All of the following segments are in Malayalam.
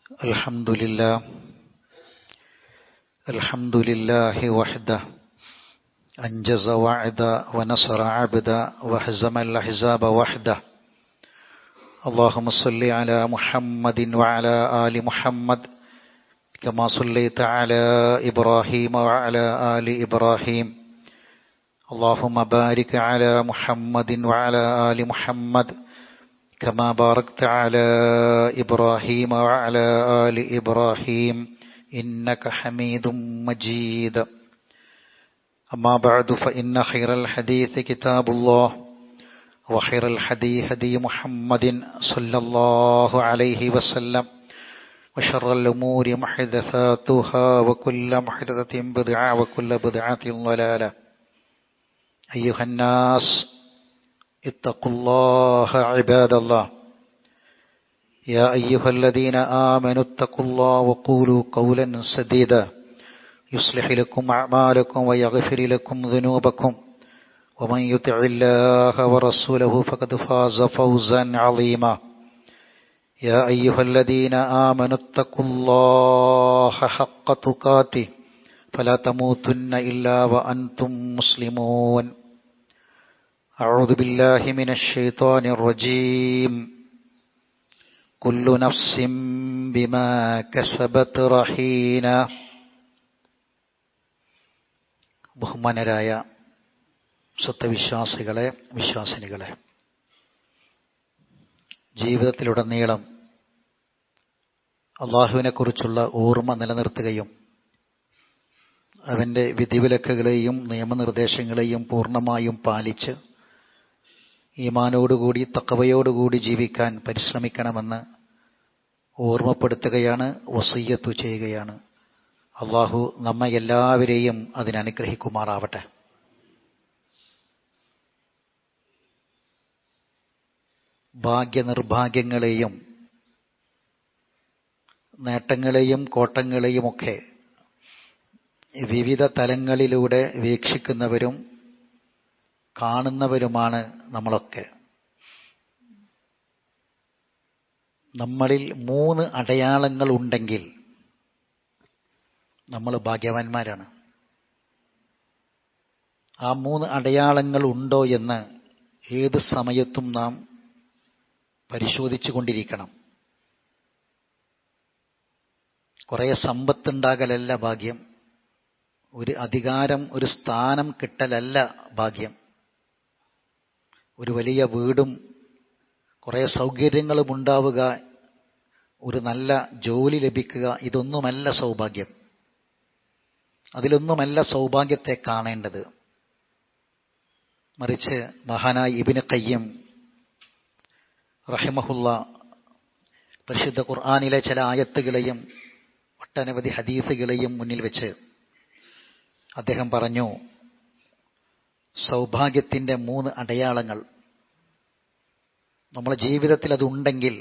الحمد لله وحده أنجز وعدا ونصر عبدا وهزم الأحزاب وحده. اللهم صل على محمد وعلى آل محمد كما صليت على إبراهيم وعلى آل إبراهيم. اللهم بارك على محمد وعلى آل محمد كما باركت على إبراهيم وعلى آل إبراهيم إنك حميد مجيد. أما بعد فإن خير الحديث كتاب الله وخير الهدي هدي محمد صلى الله عليه وسلم وشر الأمور محدثاتها وكل محدثة بدعة وكل بدعة ضلالة. أيها الناس اتقوا الله عباد الله. يا أيها الذين آمنوا اتقوا الله وقولوا قولا سديدا يصلح لكم أعمالكم ويغفر لكم ذنوبكم ومن يطع الله ورسوله فقد فاز فوزا عظيما. يا أيها الذين آمنوا اتقوا الله حق تقاته فلا تموتن إلا وأنتم مسلمون. أعوذ بالله من الشيطان الرجيم. كل نفس بما كسبت رهينة. ബഹുമാനരായ സത്യവിശ്വാസികളെ, വിശ്വാസിനികളെ, ജീവിതത്തിലുടനീളം അള്ളാഹുവിനെക്കുറിച്ചുള്ള ഓർമ്മ നിലനിർത്തുകയും അവൻ്റെ വിധിവിലക്കുകളെയും നിയമനിർദ്ദേശങ്ങളെയും പൂർണ്ണമായും പാലിച്ച് ഈമാനോടുകൂടി തഖ്വയോടുകൂടി ജീവിക്കാൻ പരിശ്രമിക്കണമെന്ന് ഓർമ്മപ്പെടുത്തുകയാണ്, വസിയ്യത്ത് ചെയ്യുകയാണ്. അള്ളാഹു നമ്മെ എല്ലാവരെയും അതിനനുഗ്രഹിക്കുമാറാവട്ടെ. ഭാഗ്യനിർഭാഗ്യങ്ങളെയും നേട്ടങ്ങളെയും കോട്ടങ്ങളെയുമൊക്കെ വിവിധ തലങ്ങളിലൂടെ വീക്ഷിക്കുന്നവരും കാണുന്നവരുമാണ് നമ്മളൊക്കെ. നമ്മളിൽ 3 അടയാളങ്ങൾ ഉണ്ടെങ്കിൽ നമ്മൾ ഭാഗ്യവാന്മാരാണ്. ആ 3 അടയാളങ്ങൾ ഉണ്ടോ എന്ന് ഏത് സമയത്തും നാം പരിശോധിച്ചു കൊണ്ടിരിക്കണം. കുറേ സമ്പത്തുണ്ടാകലല്ല ഭാഗ്യം, ഒരു അധികാരം, ഒരു സ്ഥാനം കിട്ടലല്ല ഭാഗ്യം, ഒരു വലിയ വീടും കുറേ സൗകര്യങ്ങളും ഉണ്ടാവുക, ഒരു നല്ല ജോലി ലഭിക്കുക, ഇതൊന്നുമല്ല സൗഭാഗ്യം. അതിലൊന്നുമല്ല സൗഭാഗ്യത്തെ കാണേണ്ടത്. മറിച്ച് മഹാനായ ഇബ്നു ഖയ്യിം റഹിമഹുല്ല പരിശുദ്ധ ഖുർആനിലെ ചില ആയത്തുകളെയും ഒട്ടനവധി ഹദീസുകളെയും മുന്നിൽ വെച്ച് അദ്ദേഹം പറഞ്ഞു, സൗഭാഗ്യത്തിൻ്റെ 3 അടയാളങ്ങൾ നമ്മുടെ ജീവിതത്തിൽ അതുണ്ടെങ്കിൽ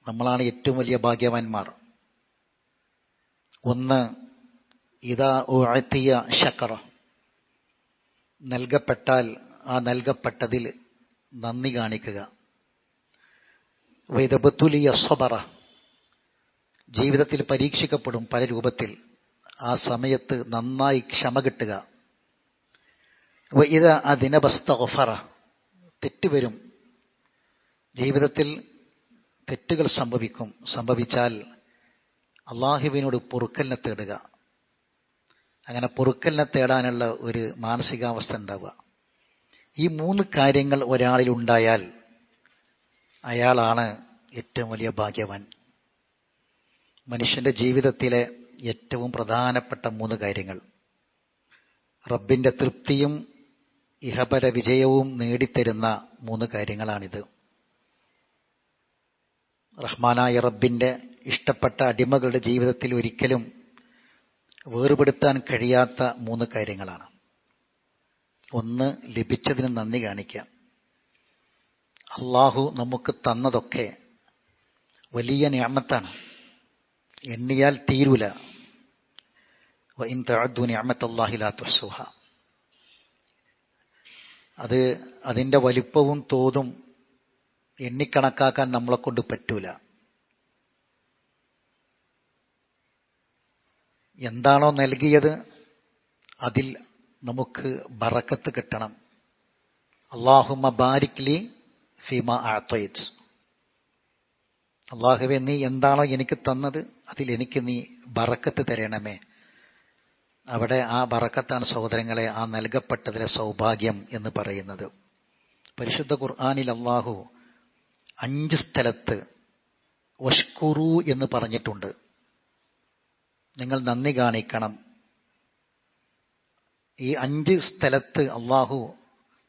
നമ്മളാണ് ഏറ്റവും വലിയ ഭാഗ്യവാന്മാർ. 1, ഇദാ ഉഅതിയ ശകറ, നൽകപ്പെട്ടാൽ ആ നൽകപ്പെട്ടതിൽ നന്ദി കാണിക്കുക. വഇദാ ബതുലിയ സബറ, ജീവിതത്തിൽ പരീക്ഷിക്കപ്പെടും പല രൂപത്തിൽ, ആ സമയത്ത് നന്നായി ക്ഷമ കിട്ടുക. വഇദാ അദ്നബ ഇസ്തഗ്ഫറ, തെറ്റുവരും, ജീവിതത്തിൽ തെറ്റുകൾ സംഭവിച്ചാൽ അള്ളാഹുവിനോട് പൊറുക്കലിനെ തേടുക. അങ്ങനെ പൊറുക്കലിനെ തേടാനുള്ള ഒരു മാനസികാവസ്ഥ ഉണ്ടാവുക. ഈ 3 കാര്യങ്ങൾ ഒരാളിൽ ഉണ്ടായാൽ അയാളാണ് ഏറ്റവും വലിയ ഭാഗ്യവാൻ. മനുഷ്യന്റെ ജീവിതത്തിലെ ഏറ്റവും പ്രധാനപ്പെട്ട 3 കാര്യങ്ങൾ, റബ്ബിന്റെ തൃപ്തിയും ഇഹപര വിജയവും നേടിത്തരുന്ന 3 കാര്യങ്ങളാണിത്. റഹ്മാനായ റബ്ബിന്റെ ഇഷ്ടപ്പെട്ട അടിമകളുടെ ജീവിതത്തിൽ ഒരിക്കലും വേർപെടുത്താൻ കഴിയാത്ത 3 കാര്യങ്ങളാണ്. 1, ലഭിച്ചതിന് നന്ദി കാണിക്കുക. അള്ളാഹു നമുക്ക് തന്നതൊക്കെ വലിയ നിഅമത്താണ്, എണ്ണിയാൽ തീരൂല. വഇൻ തഅദ്ദു നിഅമത്തല്ലാഹി ലാ തുഹ്സുഹ, അതിൻ്റെ വലിപ്പവും തോതും എണ്ണിക്കണക്കാക്കാൻ നമ്മളെ കൊണ്ട് പറ്റൂല. എന്താണോ നൽകിയത് അതിൽ നമുക്ക് ബറക്കത്ത് കിട്ടണം. അല്ലാഹുമ്മ ബാരിക് ലി ഫീമാ അഅതൈത്. അല്ലാഹുവേ, നീ എന്താണോ എനിക്ക് തന്നത് അതിൽ എനിക്ക് നീ ബറക്കത്ത് തരണമേ. അവിടെ ആ ബറക്കത്താണ് സഹോദരങ്ങളെ ആ നൽകപ്പെട്ടതിലെ സൗഭാഗ്യം എന്ന് പറയുന്നത്. പരിശുദ്ധ ഖുർആനിൽ അല്ലാഹു 5 സ്ഥലത്ത് വഷ്കുറു എന്ന് പറഞ്ഞിട്ടുണ്ട്. നിങ്ങൾ നന്ദി കാണിക്കണം. ഈ 5 സ്ഥലത്ത് അല്ലാഹു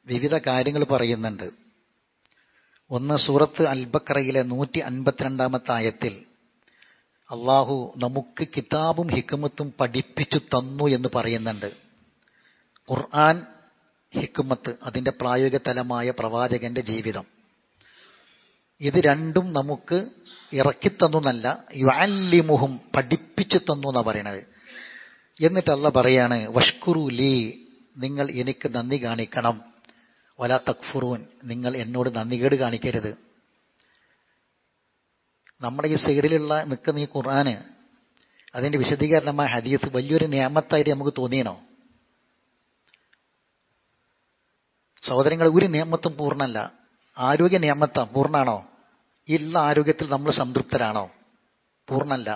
വിവിധ കാര്യങ്ങൾ പറയുന്നുണ്ട്. ഒന്ന് സൂറത്ത് അൽ ബഖറയിലെ 152-ാമത്തെ ആയത്തിൽ അല്ലാഹു നമുക്ക് കിതാബും ഹിക്മത്തും പഠിപ്പിച്ചു തന്നു എന്ന് പറയുന്നുണ്ട്. ഖുർആൻ, ഹിക്മത്ത്, അതിന്റെ പ്രായോഗിക തലമായ പ്രവാചകന്റെ ജീവിതം, ഇത് രണ്ടും നമുക്ക് ഇറക്കിത്തന്നു എന്നല്ല, യുഅല്ലിമുഹും പഠിപ്പിച്ചു തന്നു എന്നാണ് പറയണത്. എന്നിട്ട് അല്ലാഹ് പറയാണ് വഷ്കുറു ലീ, നിങ്ങൾ എനിക്ക് നന്ദി കാണിക്കണം. വലാ തക്ഫുറൂൻ, നിങ്ങൾ എന്നോട് നന്ദികേട് കാണിക്കരുത്. നമ്മുടെ ഈ സൈഡിലുള്ള നിൽക്കുന്ന ഈ ഖുർആന്, അതിന്റെ വിശദീകരണമായ ഹദീസ് വലിയൊരു നിയമത്തായിട്ട് നമുക്ക് തോന്നിയണോ? സഹോദരങ്ങൾ, ഒരു നിയമത്തും പൂർണ്ണമല്ല. ആരോഗ്യ നിയമത്താ പൂർണ്ണാണോ? ഇല്ല. ആരോഗ്യത്തിൽ നമ്മൾ സംതൃപ്തരാണോ? പൂർണ്ണല്ല.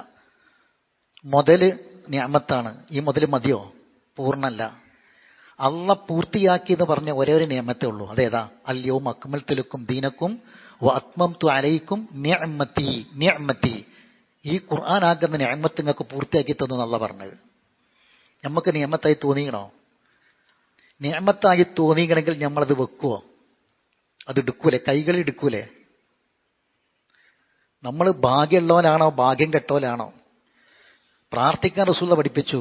മുതല് നിയമത്താണ്. ഈ മുതല് മതിയോ? പൂർണ്ണല്ല. അള്ളാഹ് പൂർത്തിയാക്കി എന്ന് പറഞ്ഞ ഒരേ ഒരു നിയമത്തേ ഉള്ളൂ. അതേതാ? അൽയൗമ അക്മൽതു ലക്കും ദീനക്കും വ അത്മംതു അലൈക്കും നിഅമതി. നിഅമതി, ഈ ഖുർആൻ ആകുന്ന നിഅമത്ത് നിങ്ങൾക്ക് പൂർത്തിയാക്കി തന്നു എന്നല്ല പറഞ്ഞത്. നമുക്ക് നിയമത്തായി തോന്നിക്കണോ? നിയമത്തായി തോന്നിക്കണമെങ്കിൽ നമ്മളത് വെക്കുവോ? അത് എടുക്കൂലേ? കൈകളിൽ എടുക്കൂലേ? നമ്മൾ ഭാഗ്യമുള്ളവനാണോ ഭാഗ്യം കെട്ടോലാണോ? പ്രാർത്ഥിക്കാൻ റസൂൽ പഠിപ്പിച്ചു,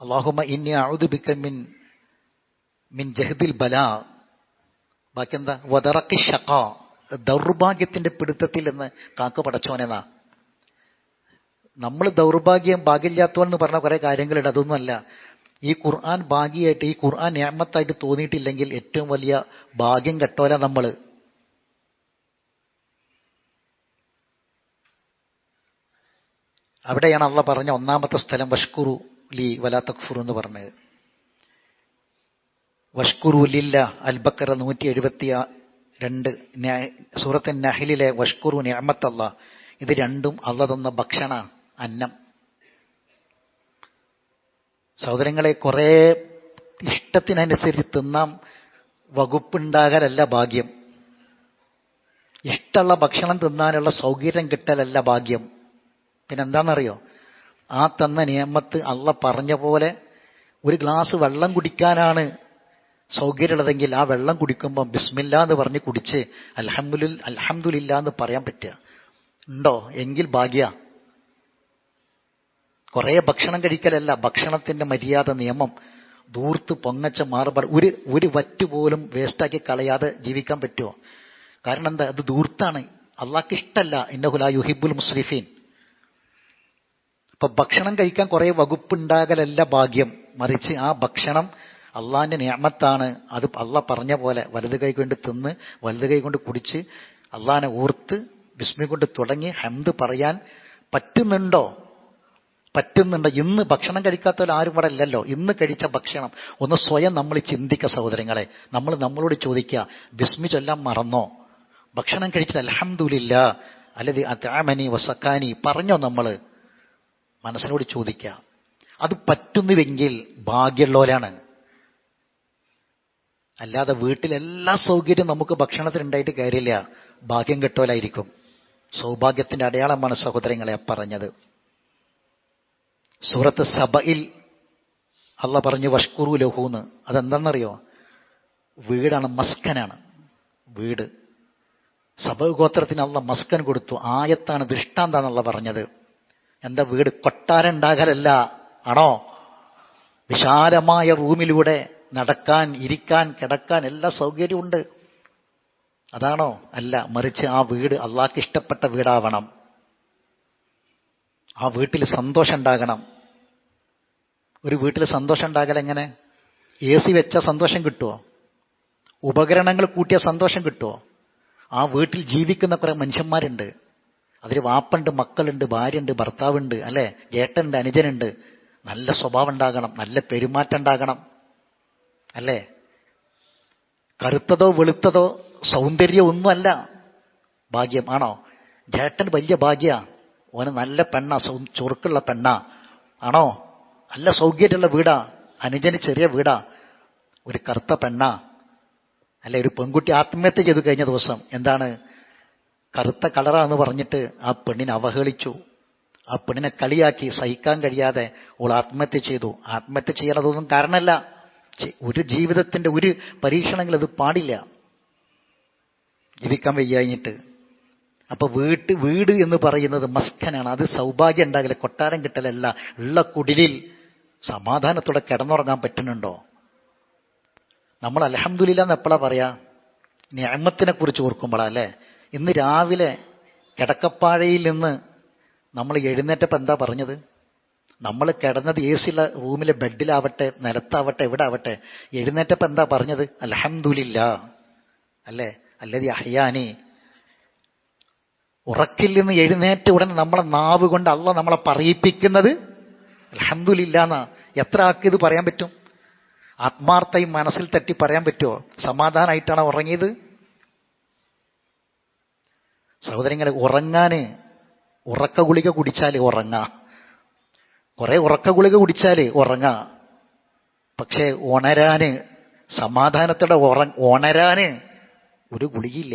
അല്ലാഹുമ്മ ഇന്നി അഊദു ബിക മിൻ ജഹദിൽ ബലാ. ബാക്കി എന്താ? വദറഖി ഷഖാ, ദൗർഭാഗ്യത്തിന്റെ പിടുത്തത്തിൽ എന്ന് കാക്ക പടച്ചോനെന്നാ. നമ്മൾ ദൗർഭാഗ്യം, ഭാഗ്യമില്ലാത്തവൻ എന്ന് പറഞ്ഞ കുറെ കാര്യങ്ങളുണ്ട്. അതൊന്നുമല്ല. ഈ ഖുർആൻ ഭാഗ്യമായിട്ട്, ഈ ഖുർആൻ നിഅമത്തായിട്ട് തോന്നിയിട്ടില്ലെങ്കിൽ ഏറ്റവും വലിയ ഭാഗ്യം കെട്ടോല നമ്മൾ. അവിടെയാണ് അള്ളാഹ് പറഞ്ഞ ഒന്നാമത്തെ സ്ഥലം വഷ്കുറു ലി വലാ തക്ഫുറു എന്ന് പറഞ്ഞത്. വഷ്കുറു ലില്ല. അൽ ബഖറ 172, സൂറത്ത് നഹ്ലിലെ വഷ്കുറു നിഅമത്ത് അല്ലാഹ്. ഇത് രണ്ടും അള്ളാഹ് തന്ന ഭക്ഷണമാണ്, അന്നം. സഹോദരങ്ങളെ, കുറെ ഇഷ്ടത്തിനനുസരിച്ച് തിന്നാൻ വകുപ്പുണ്ടാകലല്ല ഭാഗ്യം. ഇഷ്ടമുള്ള ഭക്ഷണം തിന്നാനുള്ള സൗകര്യം കിട്ടലല്ല ഭാഗ്യം. പിന്നെന്താണെന്നറിയോ? ആ തന്ന നിയമത്ത് അള്ളാഹ് പറഞ്ഞ പോലെ ഒരു ഗ്ലാസ് വെള്ളം കുടിക്കാനാണ് സൗകര്യമുള്ളതെങ്കിൽ ആ വെള്ളം കുടിക്കുമ്പോൾ ബിസ്മില്ലാ എന്ന് പറഞ്ഞ് കുടിച്ച് അൽഹംദുലില്ലാ എന്ന് പറയാൻ പറ്റുക ഉണ്ടോ? എങ്കിൽ ഭാഗ്യ. കുറെ ഭക്ഷണം കഴിക്കലല്ല, ഭക്ഷണത്തിന്റെ മര്യാദ, നിയമം, ദൂർത്ത് പൊങ്ങച്ച മാറുപാട്, ഒരു വറ്റ് പോലും വേസ്റ്റാക്കി കളയാതെ ജീവിക്കാൻ പറ്റുമോ? കാരണം എന്താ? അത് ദൂർത്താണ്. അള്ളാഹ്ക്ക് ഇഷ്ടല്ല. ഇന്നഹു ലാ യുഹിബ്ബുൽ മുസ്രിഫീൻ. അപ്പൊ ഭക്ഷണം കഴിക്കാൻ കുറെ വകുപ്പുണ്ടാകലല്ല ഭാഗ്യം, മറിച്ച് ആ ഭക്ഷണം അള്ളാഹിന്റെ നിഅമത്താണ്. അത് അള്ളാഹ് പറഞ്ഞ പോലെ വലത് കൈ കൊണ്ട് തിന്ന് വലത് കൈ കൊണ്ട് കുടിച്ച് അള്ളാഹിനെ ഓർത്ത് ബിസ്മി കൊണ്ട് തുടങ്ങി ഹംദ് പറയാൻ പറ്റുന്നുണ്ടോ? പറ്റുന്നുണ്ടോ? ഇന്ന് ഭക്ഷണം കഴിക്കാത്തവർ ആരും ഇവിടെ ഇല്ലല്ലോ. ഇന്ന് കഴിച്ച ഭക്ഷണം ഒന്ന് സ്വയം നമ്മൾ ചിന്തിക്കുക സഹോദരങ്ങളെ. നമ്മൾ നമ്മളോട് ചോദിക്കുക, ബിസ്മി ചൊല്ലാൻ മറന്നോ? ഭക്ഷണം കഴിച്ചത് അൽഹംദുലില്ലാ അല്ലദി അത്അമനി വസക്കാനി പറഞ്ഞോ? നമ്മൾ മനസ്സിനോട് ചോദിക്കുക. അത് പറ്റുന്നുവെങ്കിൽ ഭാഗ്യമുള്ളവരാണ്. അല്ലാതെ വീട്ടിലെല്ലാ സൗകര്യം നമുക്ക് ഭക്ഷണത്തിനുണ്ടായിട്ട് കാര്യമില്ല, ഭാഗ്യം കെട്ടോലായിരിക്കും. സൗഭാഗ്യത്തിന്റെ അടയാളമാണ് സഹോദരങ്ങളെ പറഞ്ഞത്. സൂറത്ത് സബയിൽ അള്ളാഹ് പറഞ്ഞു വഷ്കുറു ലഹൂന്ന്. അതെന്താണെന്നറിയോ? വീടാണ്, മസ്കനാണ്. വീട്. സബ ഗോത്രത്തിന് അള്ളാഹ് മസ്കൻ കൊടുത്തു. ആയത്താണ്, ദൃഷ്ടാന്താണെന്നുള്ള പറഞ്ഞത്. എന്താ? വീട് കൊട്ടാരം ഉണ്ടാകലല്ല, ആണോ? വിശാലമായ റൂമിലൂടെ നടക്കാൻ, ഇരിക്കാൻ, കിടക്കാൻ എല്ലാ സൗകര്യമുണ്ട്, അതാണോ? അല്ല, മറിച്ച് ആ വീട് അള്ളാഹ്ക്ക് ഇഷ്ടപ്പെട്ട വീടാവണം. ആ വീട്ടിൽ സന്തോഷം ഉണ്ടാകണം. ഒരു വീട്ടിൽ സന്തോഷം ഉണ്ടാകൽ എങ്ങനെ? AC വെച്ച സന്തോഷം കിട്ടുമോ? ഉപകരണങ്ങൾ കൂട്ടിയ സന്തോഷം കിട്ടുമോ? ആ വീട്ടിൽ ജീവിക്കുന്ന കുറെ മനുഷ്യന്മാരുണ്ട്. അതിൽ വാപ്പുണ്ട്, മക്കളുണ്ട്, ഭാര്യയുണ്ട്, ഭർത്താവുണ്ട്, അല്ലെ, ജേട്ടനുണ്ട്, അനുജനുണ്ട്. നല്ല സ്വഭാവം ഉണ്ടാകണം, നല്ല പെരുമാറ്റം ഉണ്ടാകണം, അല്ലേ? കറുത്തതോ വെളുത്തതോ സൗന്ദര്യം ഒന്നുമല്ല ഭാഗ്യം. ആണോ? ജേട്ടൻ വലിയ ഭാഗ്യ, ഓന് നല്ല പെണ്ണ, ചുറുക്കുള്ള പെണ്ണ, ആണോ? നല്ല സൗകര്യമുള്ള വീടാ. അനുജന് ചെറിയ വീടാ, ഒരു കറുത്ത പെണ്ണ, അല്ലെ? ഒരു പെൺകുട്ടി ആത്മഹത്യ ചെയ്തു കഴിഞ്ഞ ദിവസം. എന്താണ്? കറുത്ത കളറാന്ന് പറഞ്ഞിട്ട് ആ പെണ്ണിനെ അവഹേളിച്ചു, ആ പെണ്ണിനെ കളിയാക്കി. സഹിക്കാൻ കഴിയാതെ ഓൾ ആത്മഹത്യ ചെയ്തു. ആത്മഹത്യ ചെയ്യാനതൊന്നും കാരണമല്ല. ഒരു ജീവിതത്തിന്റെ ഒരു പരീക്ഷണങ്ങൾ അത് പാടില്ല, ജീവിക്കാൻ വയ്യാഞ്ഞിട്ട്. അപ്പൊ വീട് എന്ന് പറയുന്നത് മസ്കനാണ്. അത് സൗഭാഗ്യം ഉണ്ടാകില്ല, കൊട്ടാരം കിട്ടലല്ല. ഉള്ള കുടിലിൽ സമാധാനത്തോടെ കിടന്നുറങ്ങാൻ പറ്റുന്നുണ്ടോ? നമ്മൾ അൽഹംദുലില്ലാ എന്ന് എപ്പോഴാ പറയാ? നിഅമത്തിനെ കുറിച്ച് ഓർക്കുമ്പോഴാ, അല്ലേ? ഇന്ന് രാവിലെ കിടക്കപ്പാഴയിൽ നിന്ന് നമ്മൾ എഴുന്നേറ്റപ്പോൾ എന്താ പറഞ്ഞത്? നമ്മൾ കിടന്നത് എ സിയുള്ള റൂമിലെ ബെഡിലാവട്ടെ, നിലത്താവട്ടെ, എവിടെ ആവട്ടെ, എഴുന്നേറ്റപ്പോൾ എന്താ പറഞ്ഞത്? അൽഹംദുലില്ലാ, അല്ലേ? അല്ലദീ അഹ്യാനി. ഉറക്കിൽ നിന്ന് എഴുന്നേറ്റ ഉടനെ നമ്മളെ നാവ് കൊണ്ട് അള്ളാഹ് നമ്മളെ പറയിപ്പിക്കുന്നത് അൽഹംദുലില്ലാന്നാ. എത്ര ആൾക്ക് ഇത് പറയാൻ പറ്റും? ആത്മാർത്ഥയും മനസ്സിൽ തട്ടി പറയാൻ പറ്റുമോ? സമാധാനമായിട്ടാണ് ഉറങ്ങിയത്? സഹോദരങ്ങളെ, ഉറങ്ങാന് ഉറക്ക ഗുളിക കുടിച്ചാൽ ഉറങ്ങാം, കുറെ ഉറക്ക ഗുളിക കുടിച്ചാൽ ഉറങ്ങാം. പക്ഷെ ഉണരാന്, സമാധാനത്തോടെ ഉണരാന് ഒരു ഗുളികയില്ല,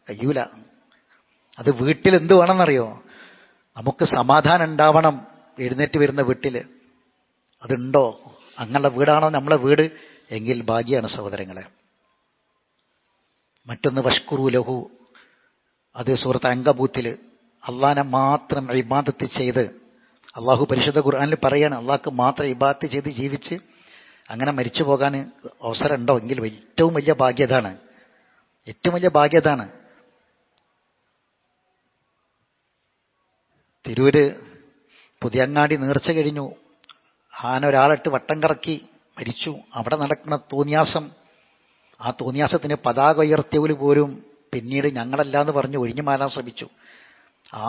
കഴിയൂല. അത് വീട്ടിൽ എന്ത് വേണമെന്നറിയോ? നമുക്ക് സമാധാനം ഉണ്ടാവണം. എഴുന്നേറ്റ് വരുന്ന വീട്ടിൽ അതുണ്ടോ? അങ്ങനെയുള്ള വീടാണോ നമ്മളെ വീട്? എങ്കിൽ ഭാഗ്യമാണ് സഹോദരങ്ങളെ. മറ്റൊന്ന് വഷ്കുറു ലഹു. അത് സൂറത്ത് അങ്കബൂത്തിൽ അള്ളാഹനെ മാത്രം ഇബാദത്ത് ചെയ്ത്, അള്ളാഹു പരിശുദ്ധ ഖുർആനിൽ പറയാണ്, അള്ളാഹ്ക്ക് മാത്രം ഇബാദത്ത് ചെയ്ത് ജീവിച്ച് അങ്ങനെ മരിച്ചു പോകാൻ അവസരം ഉണ്ടോ? എങ്കിൽ ഏറ്റവും വലിയ ഭാഗ്യതാണ്, ഏറ്റവും വലിയ ഭാഗ്യതാണ്. തിരൂര് പുതിയങ്ങാടി നേർച്ച കഴിഞ്ഞു. ആന ഒരാളിട്ട് വട്ടം കറക്കി മരിച്ചു. അവിടെ നടക്കുന്ന തോന്നിയാസം, ആ തോന്നിയാസത്തിന് പതാക ഉയർത്തിയവർ പോലും പിന്നീട് ഞങ്ങളല്ല എന്ന് പറഞ്ഞ് ഒഴിഞ്ഞു മാറാൻ ശ്രമിച്ചു.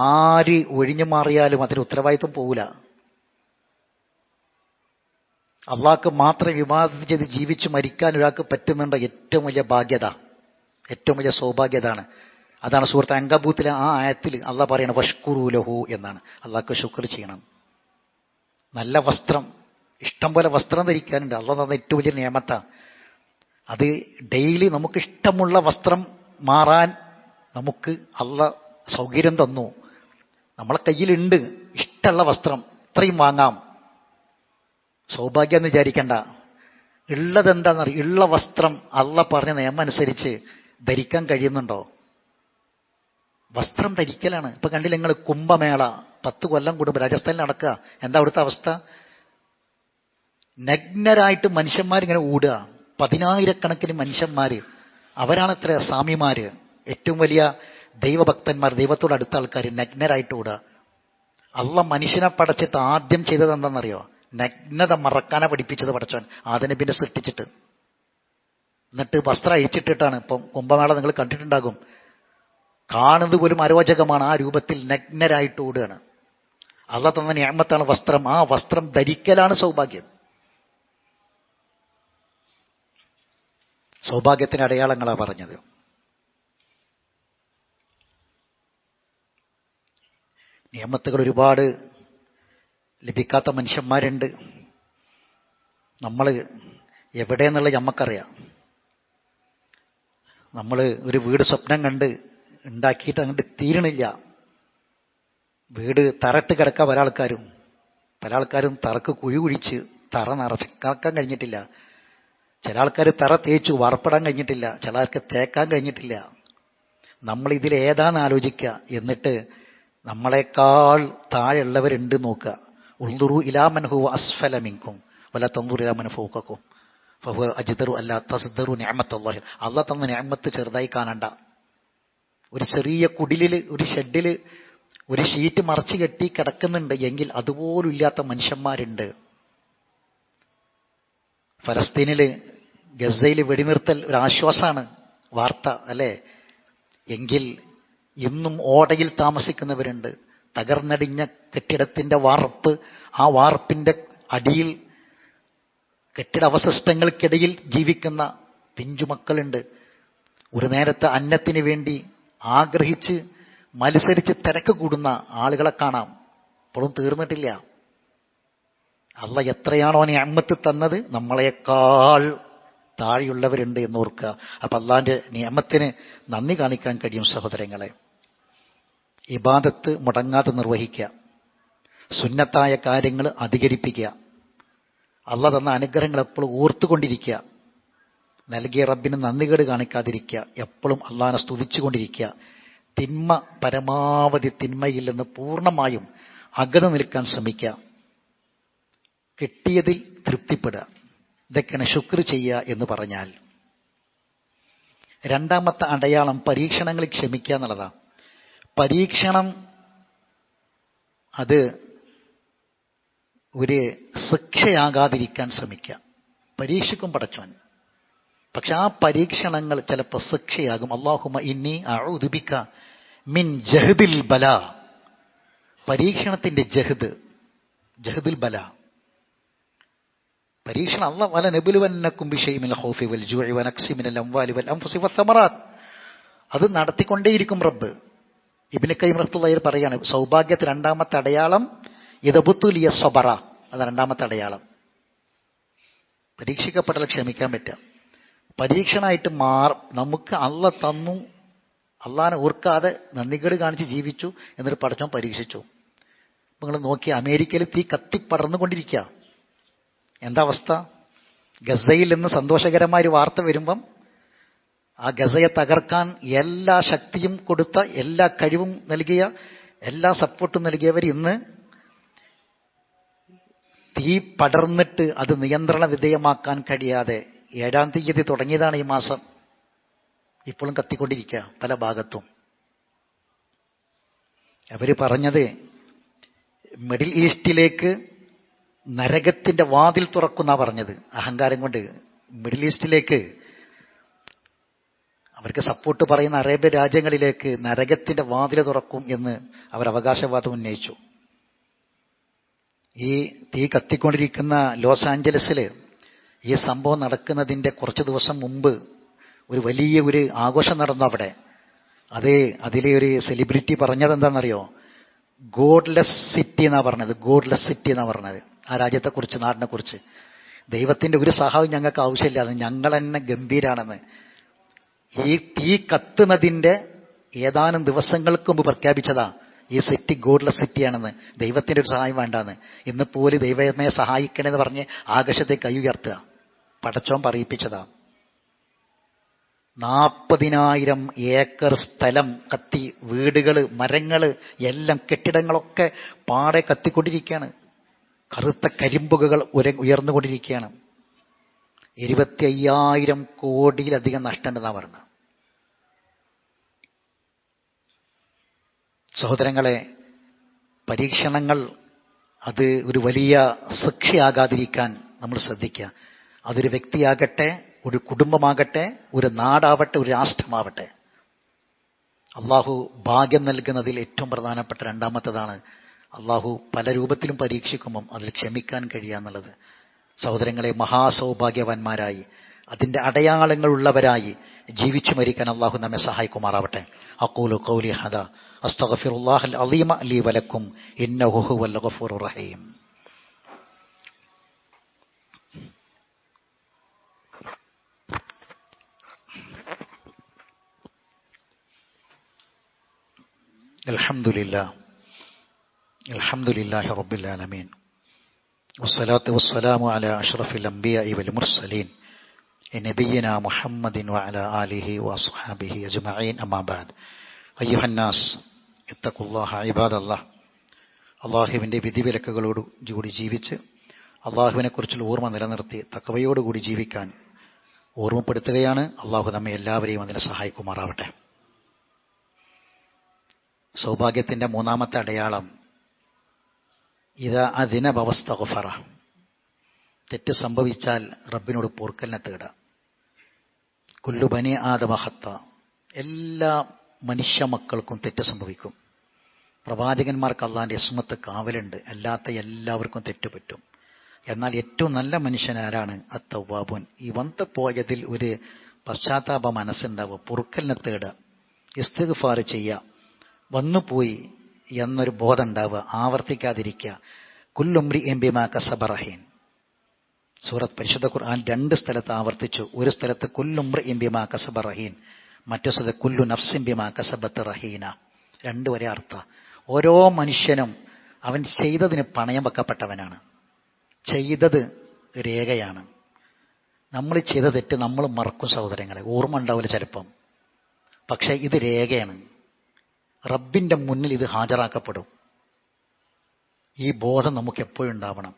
ആര് ഒഴിഞ്ഞു മാറിയാലും അതിന് ഉത്തരവാദിത്വം പോവില്ല. അള്ളാഹ്ക്ക് മാത്രം ഇബാദത്ത് ചെയ്ത് ജീവിച്ച് മരിക്കാൻ ഒരാൾക്ക് പറ്റുന്നുണ്ട്. ഏറ്റവും വലിയ ഭാഗ്യത, ഏറ്റവും വലിയ സൗഭാഗ്യതാണ്. അതാണ് സൂറത്ത് അങ്കബൂത്തിലെ ആ ആയത്തിൽ അള്ളാഹ് പറയണം വഷ്കുറു ലഹു എന്നാണ്. അള്ളാഹ്ക്ക് ശുക്ർ ചെയ്യണം. നല്ല വസ്ത്രം, ഇഷ്ടം പോലെ വസ്ത്രം ധരിക്കാനുണ്ട്. അള്ളാഹ് തന്ന ഏറ്റവും വലിയ നിയമത്താ അത്. ഡെയിലി നമുക്ക് ഇഷ്ടമുള്ള വസ്ത്രം മാറാൻ നമുക്ക് അള്ളാഹ് സൗകര്യം തന്നു. നമ്മളെ കയ്യിലുണ്ട് ഇഷ്ടമുള്ള വസ്ത്രം, ഇത്രയും വാങ്ങാം. സൗഭാഗ്യം എന്ന് വിചാരിക്കണ്ട. ഉള്ളതെന്താണെന്നറിയ? ഉള്ള വസ്ത്രം അള്ളാഹ് പറഞ്ഞ നിയമം അനുസരിച്ച് ധരിക്കാൻ കഴിയുന്നുണ്ടോ? വസ്ത്രം ധരിക്കലാണ്. ഇപ്പൊ കണ്ടില്ല നിങ്ങൾ, കുംഭമേള 10 കൊല്ലം കൂടുമ്പോൾ രാജസ്ഥാനിൽ നടക്കുക. എന്താ അവിടുത്തെ അവസ്ഥ? നഗ്നരായിട്ട് മനുഷ്യന്മാരിങ്ങനെ ഓടുക, 10,000-കണക്കിന് മനുഷ്യന്മാര്. അവരാണത്ര സ്വാമിമാര്, ഏറ്റവും വലിയ ദൈവഭക്തന്മാർ, ദൈവത്തോട് അടുത്ത ആൾക്കാർ, നഗ്നരായിട്ട് ഓടുക. അള്ളാഹ് മനുഷ്യനെ പടച്ചിട്ട് ആദ്യം ചെയ്തത് എന്താണെന്നറിയോ? നഗ്നത മറക്കാനാ പഠിപ്പിച്ചത് പടച്ചവൻ ആദനബിനെ സൃഷ്ടിച്ചിട്ട്. എന്നിട്ട് വസ്ത്രം അഴിച്ചിട്ടിട്ടാണ്. ഇപ്പം കുംഭമേള നിങ്ങൾ കണ്ടിട്ടുണ്ടാകും, കാണുന്നത് പോലും അരോചകമാണ്. ആ രൂപത്തിൽ നഗ്നരായിട്ട് ഓടുകയാണ്. അള്ളാഹ് തന്ന നിഅമത്താണ് വസ്ത്രം. ആ വസ്ത്രം ധരിക്കലാണ് സൗഭാഗ്യം. സൗഭാഗ്യത്തിന് അടയാളങ്ങളാ പറഞ്ഞത്. നിയമത്തുകൾ ഒരുപാട് ലഭിക്കാത്ത മനുഷ്യന്മാരുണ്ട്. നമ്മൾ എവിടെയെന്നുള്ളത് നമുക്കറിയാം. നമ്മൾ ഒരു വീട് സ്വപ്നം കണ്ട് ഉണ്ടാക്കിയിട്ട് അങ്ങോട്ട് തീരണില്ല. വീട് തറട്ട് കിടക്കാൻ പല ആൾക്കാരും തറക്ക് കുഴി കുഴിച്ച് തറ നിറച്ച് കറക്കാൻ കഴിഞ്ഞിട്ടില്ല. ചില ആൾക്കാർ തറ തേച്ചു വാർപ്പിടാൻ കഴിഞ്ഞിട്ടില്ല. ചില ആൾക്ക് തേക്കാൻ കഴിഞ്ഞിട്ടില്ല. നമ്മൾ ഇതിൽ ഏതാന്ന് ആലോചിക്കുക. എന്നിട്ട് നമ്മളെക്കാൾ താഴെയുള്ളവരുണ്ട് നോക്കുക. ഉൾദുറു ഇലാമൻ ഹുവ അസ്ഫല മിൻകും വല തൻദുറു ഇലാമൻ ഫൗഖക്കും ഫഹുവ അജ്ദറു അല്ലാ തസ്ദറു നിഅമത്തല്ലാഹി. അല്ലാഹ് തന്ന നിഅമത്ത് ചെറുതായി കാണണ്ട. ഒരു ചെറിയ കുടിലിൽ, ഒരു ഷെഡിൽ ഒരു ഷീറ്റ് മറച്ചു കെട്ടി കിടക്കുന്നുണ്ട് എങ്കിൽ അതുപോലും ഇല്ലാത്ത മനുഷ്യന്മാരുണ്ട്. ഫലസ്തീനില് ഗസയിൽ വെടിനിർത്തൽ ഒരു ആശ്വാസമാണ് വാർത്ത, അല്ലേ? എങ്കിൽ ഇന്നും ഓടയിൽ താമസിക്കുന്നവരുണ്ട്. തകർന്നടിഞ്ഞ കെട്ടിടത്തിന്റെ വാർപ്പ്, ആ വാർപ്പിന്റെ അടിയിൽ കെട്ടിടാവശിഷ്ടങ്ങൾക്കിടയിൽ ജീവിക്കുന്ന പിഞ്ചുമക്കളുണ്ട്. ഒരു നേരത്തെ അന്നത്തിന് വേണ്ടി ആഗ്രഹിച്ച് മത്സരിച്ച് തിരക്ക് കൂടുന്ന ആളുകളെ കാണാം. ഇപ്പോഴും തീർന്നിട്ടില്ല. അള്ള എത്രയാണോ നിഅമത്ത് തന്നത്, നമ്മളെക്കാൾ താഴെയുള്ളവരുണ്ട് എന്നോർക്കുക. അപ്പൊ അള്ളാന്റെ നിഅമത്തിന് നന്ദി കാണിക്കാൻ കഴിയും. സഹോദരങ്ങളെ, ഇബാദത്ത് മുടങ്ങാതെ നിർവഹിക്കുക, സുന്നത്തായ കാര്യങ്ങൾ അധികരിപ്പിക്കുക, അള്ള തന്ന അനുഗ്രഹങ്ങൾ എപ്പോഴും ഓർത്തുകൊണ്ടിരിക്കുക, നൽകിയ റബ്ബിന് നന്ദികേട് കാണിക്കാതിരിക്കുക, എപ്പോഴും അള്ളാഹിനെ സ്തുതിച്ചുകൊണ്ടിരിക്കുക, തിന്മ പരമാവധി തിന്മയിൽ നിന്ന് പൂർണ്ണമായും അകന്നു നിൽക്കാൻ ശ്രമിക്കുക, കിട്ടിയതിൽ തൃപ്തിപ്പെടുക. ഇതൊക്കെയാണ് ശുക്ർ ചെയ്യുക എന്ന് പറഞ്ഞാൽ. രണ്ടാമത്തെ അടയാളം പരീക്ഷണങ്ങളിൽ ക്ഷമിക്കുക എന്നുള്ളതാണ്. പരീക്ഷണം അത് ഒരു ശിക്ഷയാകാതിരിക്കാൻ ശ്രമിക്കുക. പരീക്ഷിക്കും പടച്ചവൻ, പക്ഷെ ആ പരീക്ഷണങ്ങൾ ചിലപ്പോൾ ശിക്ഷയാകും. അല്ലാഹുമ്മ ഇന്നി അഊദു ബിക മിൻ ജഹദിൽ ബലാ. പരീക്ഷണത്തിന്റെ ജഹദുൽ ബലാ, പരീക്ഷണം. അല്ലാഹു വല നബ്ലുവന്നകും ബിശൈഇൻ മിനൽ ഖൗഫി വൽ ജൂഇ വനക്സി മിനൽ അംവാലി വൽ അൻഫുസി വസ്സമറാത്ത്. അത് നടത്തിക്കൊണ്ടേയിരിക്കും റബ്ബ്. ഇബ്നു ഖയ്യിം റഹ്മത്തുള്ളാഹി പറയാണ്, സൗഭാഗ്യത്തിൽ രണ്ടാമത്തെ അടയാളം ഇദബുത്തുലിയ സബറ. അത് രണ്ടാമത്തെ അടയാളം. പരീക്ഷിക്കപ്പെട്ടാൽ ക്ഷമിക്കാൻ പറ്റുക. പരീക്ഷണമായിട്ട് നമുക്ക് അള്ള തന്നു, അള്ളാനെ ഓർക്കാതെ നന്ദികേട് കാണിച്ച് ജീവിച്ചു, എന്നിട്ട് പടച്ചവൻ പരീക്ഷിച്ചു. നിങ്ങൾ നോക്കി, അമേരിക്കയിൽ തീ കത്തിപ്പടർന്നുകൊണ്ടിരിക്കുക. എന്താ അവസ്ഥ? ഗസയിൽ നിന്ന് സന്തോഷകരമായ ഒരു വാർത്ത വരുമ്പം ആ ഗസയെ തകർക്കാൻ എല്ലാ ശക്തിയും കൊടുത്ത, എല്ലാ കഴിവും നൽകിയ, എല്ലാ സപ്പോർട്ടും നൽകിയവർ ഇന്ന് തീ പടർന്നിട്ട് അത് നിയന്ത്രണ വിധേയമാക്കാൻ കഴിയാതെ 7-ാം തീയതി തുടങ്ങിയതാണ് ഈ മാസം. ഇപ്പോഴും കത്തിക്കൊണ്ടിരിക്കുക പല ഭാഗത്തും. അവര് പറഞ്ഞത് മിഡിൽ ഈസ്റ്റിലേക്ക് നരകത്തിന്റെ വാതിൽ തുറക്കുന്ന പറഞ്ഞത്. അഹങ്കാരം കൊണ്ട് മിഡിൽ ഈസ്റ്റിലേക്ക്, അവർക്ക് സപ്പോർട്ട് പറയുന്ന അറേബ്യൻ രാജ്യങ്ങളിലേക്ക് നരകത്തിന്റെ വാതിൽ തുറക്കും എന്ന് അവർ അവകാശവാദം ഉന്നയിച്ചു. ഈ തീ കത്തിക്കൊണ്ടിരിക്കുന്ന ലോസ് ആഞ്ചലസിൽ ഈ സംഭവം നടക്കുന്നതിന്റെ കുറച്ച് ദിവസം മുമ്പ് ഒരു വലിയ ഒരു ആഘോഷം നടന്നു അവിടെ. അതിലെ ഒരു സെലിബ്രിറ്റി പറഞ്ഞത് എന്താണെന്നറിയോ? ഗോഡ്ലെസ് സിറ്റി എന്നാ പറഞ്ഞത്. ഗോഡ്ലെസ് സിറ്റി എന്നാ പറഞ്ഞത് ആ രാജ്യത്തെക്കുറിച്ച്, നാടിനെ കുറിച്ച്. ദൈവത്തിന്റെ ഒരു സഹായം ഞങ്ങൾക്ക് ആവശ്യമില്ല, അത് ഞങ്ങൾ തന്നെ ഗംഭീരാണെന്ന്. ഈ തീ കത്തുന്നതിന്റെ ഏതാനും ദിവസങ്ങൾക്ക് മുമ്പ് പ്രഖ്യാപിച്ചതാ ഈ സിറ്റി ഗോഡ്ലെസ് സിറ്റിയാണെന്ന്. ദൈവത്തിന്റെ ഒരു സഹായം വേണ്ടാന്ന്. ഇന്ന് പോലും ദൈവമേ സഹായിക്കണമെന്ന് പറഞ്ഞ് ആകാശത്തെ കൈ ഉയർത്തുക. പടച്ചോൻ പറയിപ്പിച്ചതാ. 40,000 ഏക്കർ സ്ഥലം കത്തി, വീടുകള്, മരങ്ങള്, എല്ലാം കെട്ടിടങ്ങളൊക്കെ പാടെ കത്തിക്കൊണ്ടിരിക്കുകയാണ്. കറുത്ത കരിമ്പുകകൾ ഉയർന്നുകൊണ്ടിരിക്കുകയാണ്. 25,000 കോടിയിലധികം നഷ്ടമുണ്ടെന്നാ പറഞ്ഞത്. സഹോദരങ്ങളെ, പരീക്ഷണങ്ങൾ അത് ഒരു വലിയ ശിക്ഷയാകാതിരിക്കാൻ നമ്മൾ ശ്രദ്ധിക്കുക. അതൊരു വ്യക്തിയാകട്ടെ, ഒരു കുടുംബമാകട്ടെ, ഒരു നാടാവട്ടെ, ഒരു രാഷ്ട്രമാവട്ടെ. അള്ളാഹു ഭാഗ്യം നൽകുന്നതിൽ ഏറ്റവും പ്രധാനപ്പെട്ട രണ്ടാമത്തേതാണ് അള്ളാഹു പല രൂപത്തിലും പരീക്ഷിക്കുമ്പം അതിൽ ക്ഷമിക്കാൻ കഴിയുക എന്നുള്ളത്. സഹോദരങ്ങളെ, മഹാസൗഭാഗ്യവാന്മാരായി അതിന്റെ അടയാളങ്ങളുള്ളവരായി ജീവിച്ചു മരിക്കാൻ അള്ളാഹു നമ്മെ സഹായിക്കുമാറാവട്ടെ. അഖൂലു ഖൗലി ഹദാ അസ്തഗ്ഫിറുല്ലാഹൽ അളീമ ലീ വലക്കും ഇന്നഹു ഹുവൽ ഗഫൂറുർ റഹീം. അൽഹംദുലില്ലാഹി റബ്ബിൽ ആലമീൻ വസ്സലാത്തു വസ്സലാമു അലാ അഷ്റഫിൽ അംബിയാഇ വൽ മുർസലീൻ നബിയിനാ മുഹമ്മദിൻ വഅലാ ആലിഹി വഅസ്ഹാബിഹി അജ്മഈൻ. അമ്മാ ബഅദ്. അയ്യുഹന്നാസ് ഇത്തഖുല്ലാഹ ഇബാദല്ലാഹ്. അള്ളാഹുവിൻ്റെ വിധിവിലക്കുകളോടുകൂടി ജീവിച്ച് അള്ളാഹുവിനെക്കുറിച്ചുള്ള ഓർമ്മ നിലനിർത്തി തഖ്വയോടുകൂടി ജീവിക്കാൻ ഓർമ്മപ്പെടുത്തുകയാണ്. അള്ളാഹു നമ്മെ എല്ലാവരെയും അതിനെ സഹായിക്കുമാറാവട്ടെ. സൗഭാഗ്യത്തിന്റെ മൂന്നാമത്തെ അടയാളം ഇദാ അദ്നബ വസ്തഗ്ഫറ. തെറ്റ് സംഭവിച്ചാൽ റബ്ബിനോട് പൊറുക്കലിനെ തേടുക. കുല്ലു ബനി ആദമ ഖത്ത. എല്ലാ മനുഷ്യ മക്കൾക്കും തെറ്റ് സംഭവിക്കും. പ്രവാചകന്മാർക്ക് അള്ളാന്റെ ഇസ്മത്ത് കാവലുണ്ട്, അല്ലാത്ത എല്ലാവർക്കും തെറ്റ് പറ്റും. എന്നാൽ ഏറ്റവും നല്ല മനുഷ്യൻ ആരാണ്? അത്തവ്വാബുൻ. ഈ വന്നുപോയതിൽ ഒരു പശ്ചാത്താപ മനസ്സുണ്ടാവുക, പൊറുക്കലിനെ തേടുക, ഇസ്തിഗ്ഫാർ ചെയ്യുക, വന്നുപോയി എന്നൊരു ബോധം ഉണ്ടാവുക, ആവർത്തിക്കാതിരിക്കുക. കുല്ലുംറിഇൻ ബിമാ കസബ റഹീൻ. സൂറത്ത് പരിശുദ്ധ ഖുർആൻ 2 സ്ഥലത്ത് ആവർത്തിച്ചു. ഒരു സ്ഥലത്ത് കുല്ലുംറിഇൻ ബിമാ കസബ റഹീൻ, മറ്റു സ്ഥലത്ത് കുല്ലു നഫ്സിൻ ബിമാ കസബത്ത് റഹീന. 2 വരെ അർത്ഥം. ഓരോ മനുഷ്യനും അവൻ ചെയ്തതിന് പണയം വെക്കപ്പെട്ടവനാണ്. ചെയ്തത് രേഖയാണ്. നമ്മൾ ചെയ്ത തെറ്റ് നമ്മൾ മറക്കും സഹോദരങ്ങളെ, ഓർമ്മ ഉണ്ടാവില്ല ചിലപ്പം. പക്ഷെ ഇത് രേഖയാണ്. റബ്ബിന്റെ മുന്നിൽ ഇത് ഹാജരാക്കപ്പെടും. ഈ ബോധം നമുക്ക് എപ്പോഴും ഉണ്ടാവണം.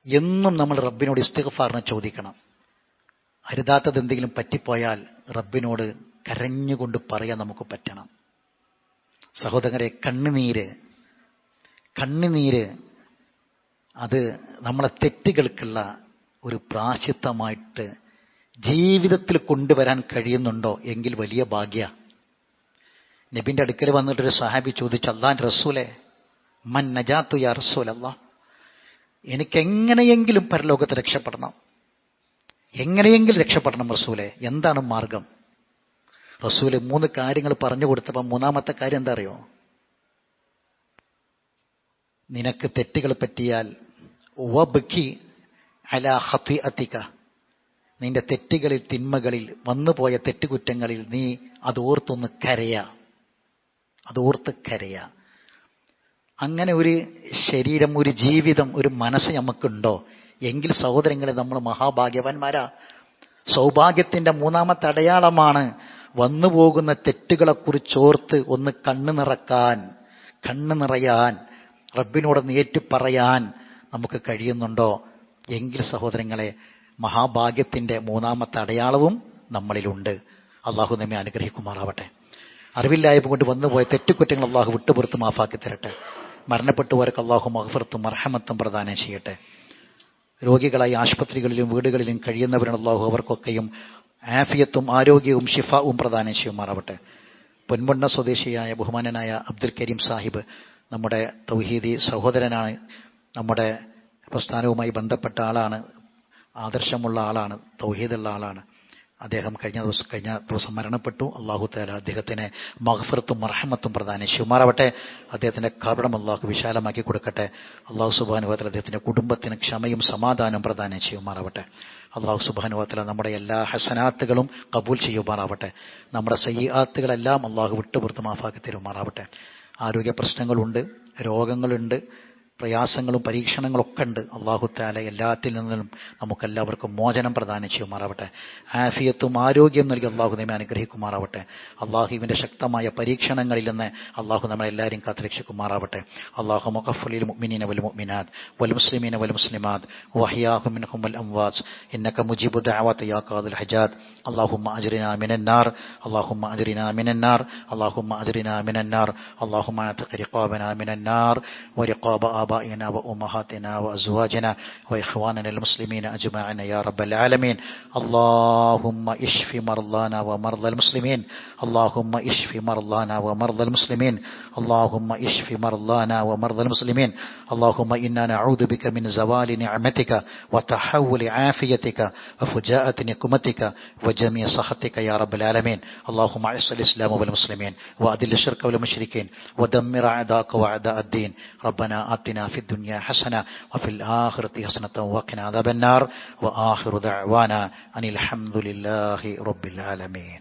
എന്നും നമ്മൾ റബ്ബിനോട് ഇസ്തിഗ്ഫാറിനെ ചോദിക്കണം. അരുതാത്തത് എന്തെങ്കിലും പറ്റിപ്പോയാൽ റബ്ബിനോട് കരഞ്ഞുകൊണ്ട് പറയാൻ നമുക്ക് പറ്റണം. സഹോദരരെ, കണ്ണുനീര് അത് നമ്മളെ തെറ്റുകൾക്കുള്ള ഒരു പ്രാശ്ചിത്തമായിട്ട് ജീവിതത്തിൽ കൊണ്ടുവരാൻ കഴിയുന്നുണ്ടോ എങ്കിൽ വലിയ ഭാഗ്യ. നബിന്റെ അടുക്കൽ വന്നിട്ടൊരു സഹാബി ചോദിച്ചു, അല്ലാഹുവിന്റെ റസൂലേ, മൻ നജാത്തു യാ റസൂലല്ലാഹ്, എനിക്കെങ്ങനെയെങ്കിലും പരലോകത്ത് രക്ഷപ്പെടണം, എങ്ങനെയെങ്കിലും രക്ഷപ്പെടണം റസൂലേ, എന്താണ് മാർഗം? റസൂല് 3 കാര്യങ്ങൾ പറഞ്ഞു കൊടുത്തപ്പോൾ 3-ാമത്തെ കാര്യം എന്താ അറിയോ? നിനക്ക് തെറ്റുകൾ പറ്റിയാൽ വബ്കി അലാ ഖതിഅതിക, നിന്റെ തെറ്റുകളിൽ, തിന്മകളിൽ, വന്നുപോയ തെറ്റുകുറ്റങ്ങളിൽ നീ അതോർത്തൊന്ന് കരയാ, അതോർത്ത് കരയാ. അങ്ങനെ ഒരു ശരീരം, ഒരു ജീവിതം, ഒരു മനസ്സ് നമുക്കുണ്ടോ എങ്കിൽ സഹോദരങ്ങളെ നമ്മൾ മഹാഭാഗ്യവാന്മാരാ. സൗഭാഗ്യത്തിന്റെ 3-ാമത്തെ അടയാളമാണ് വന്നുപോകുന്ന തെറ്റുകളെക്കുറിച്ചോർത്ത് ഒന്ന് കണ്ണു നിറയാൻ റബ്ബിനോടൊന്ന് ഏറ്റുപറയാൻ നമുക്ക് കഴിയുന്നുണ്ടോ എങ്കിൽ സഹോദരങ്ങളെ മഹാഭാഗ്യത്തിന്റെ 3-ാമത്തെ അടയാളവും നമ്മളിലുണ്ട്. അള്ളാഹു നമ്മെ അനുഗ്രഹിക്കുമാറാവട്ടെ. അറിവില്ലായ്മ കൊണ്ട് വന്നുപോയ തെറ്റുകുറ്റങ്ങൾ അള്ളാഹു വിട്ടുപുറത്ത് മാഫാക്കി തരട്ടെ. മരണപ്പെട്ടുപോയവർക്ക് അള്ളാഹു മഗ്ഫിറത്തും മർഹമത്തും പ്രദാനം ചെയ്യട്ടെ. രോഗികളായി ആശുപത്രികളിലും വീടുകളിലും കഴിയുന്നവരാണ് അള്ളാഹു അവർക്കൊക്കെയും ആഫിയത്തും ആരോഗ്യവും ഷിഫാവും പ്രദാനം ചെയ്യുമാറാവട്ടെ. പൊൻമുണ്ട സ്വദേശിയായ ബഹുമാനനായ അബ്ദുൽ കരീം സാഹിബ് നമ്മുടെ തൗഹീദി സഹോദരനാണ്, നമ്മുടെ പ്രസ്ഥാനവുമായി ബന്ധപ്പെട്ട ആളാണ്, ആദർശമുള്ള ആളാണ്, തൗഹീദുള്ള ആളാണ്. അദ്ദേഹം കഴിഞ്ഞ ദിവസം മരണപ്പെട്ടു. അള്ളാഹു തആല അദ്ദേഹത്തിന് മഗ്ഫിറത്തും മർഹമത്തും പ്രദാനം ചെയ്യുമാറാവട്ടെ. അദ്ദേഹത്തിന്റെ ഖബറും അള്ളാഹു വിശാലമാക്കി കൊടുക്കട്ടെ. അള്ളാഹു സുബ്ഹാനഹു വ തആല അദ്ദേഹത്തിന്റെ കുടുംബത്തിന് ക്ഷമയും സമാധാനവും പ്രദാനം ചെയ്യുമാറാവട്ടെ. അള്ളാഹു സുബ്ഹാനഹു വ തആല നമ്മുടെ എല്ലാ ഹസനാത്തുകളും കബൂൽ ചെയ്യുമാറാവട്ടെ. നമ്മുടെ സയ്യിആത്തുകളെല്ലാം അള്ളാഹു വിട്ടുപുറത്ത് മാഫാക്കി തരുമാറാവട്ടെ. ആരോഗ്യ പ്രശ്നങ്ങളുണ്ട്, രോഗങ്ങളുണ്ട്, പ്രയാസങ്ങളും പരീക്ഷണങ്ങളൊക്കെ ഉണ്ട്. അള്ളാഹു തആല എല്ലാത്തിൽ നിന്നും നമുക്കെല്ലാവർക്കും മോചനം പ്രദാനം ചെയ്യുമാറാവട്ടെ. ആഫിയത്തും ആരോഗ്യം നൽകി അള്ളാഹു നമ്മെ അനുഗ്രഹിക്കുമാറാവട്ടെ. അള്ളാഹുവിന്റെ ശക്തമായ പരീക്ഷണങ്ങളിൽ നിന്ന് അള്ളാഹു നമ്മളെല്ലാവരും കാത്തുരക്ഷിക്കുമാറാവട്ടെ. അള്ളാഹു മുഖഫലിൽ മുഅ്മിനീന വൽ മുഅ്മിനാത്ത് വൽ മുസ്ലിമീന വൽ മുസ്ലിമാത്ത് വഹ്യാഹും മിൻഹും വൽ അംവാത്ത് ഇന്നക മുജീബു ദഅവാതി യാ ഖാദിൽ ഹജാത്ത്. اللهم أجرنا من النار، اللهم أجرنا من النار، اللهم أجرنا من النار، اللهم اعتق رقابنا من النار ورقاب آبائنا وأمهاتنا وأزواجنا وإخواننا المسلمين أجمعين يا رب العالمين. اللهم اشف مرضانا ومرضى المسلمين، اللهم اشف مرضانا ومرضى المسلمين، اللهم اشف مرضانا ومرضى المسلمين. اللهم إنا نعوذ بك من زوال نعمتك وتحول عافيتك وفجاءة نقمتك وجميع سخطك يا رب العالمين. اللهم اعز الإسلام والمسلمين وأذل الشرك والمشركين ودمر أعداءك وأعداء الدين. ربنا آتنا في الدنيا حسنة وفي الآخرة حسنة وقنا عذاب النار. وآخر دعوانا أن الحمد لله رب العالمين.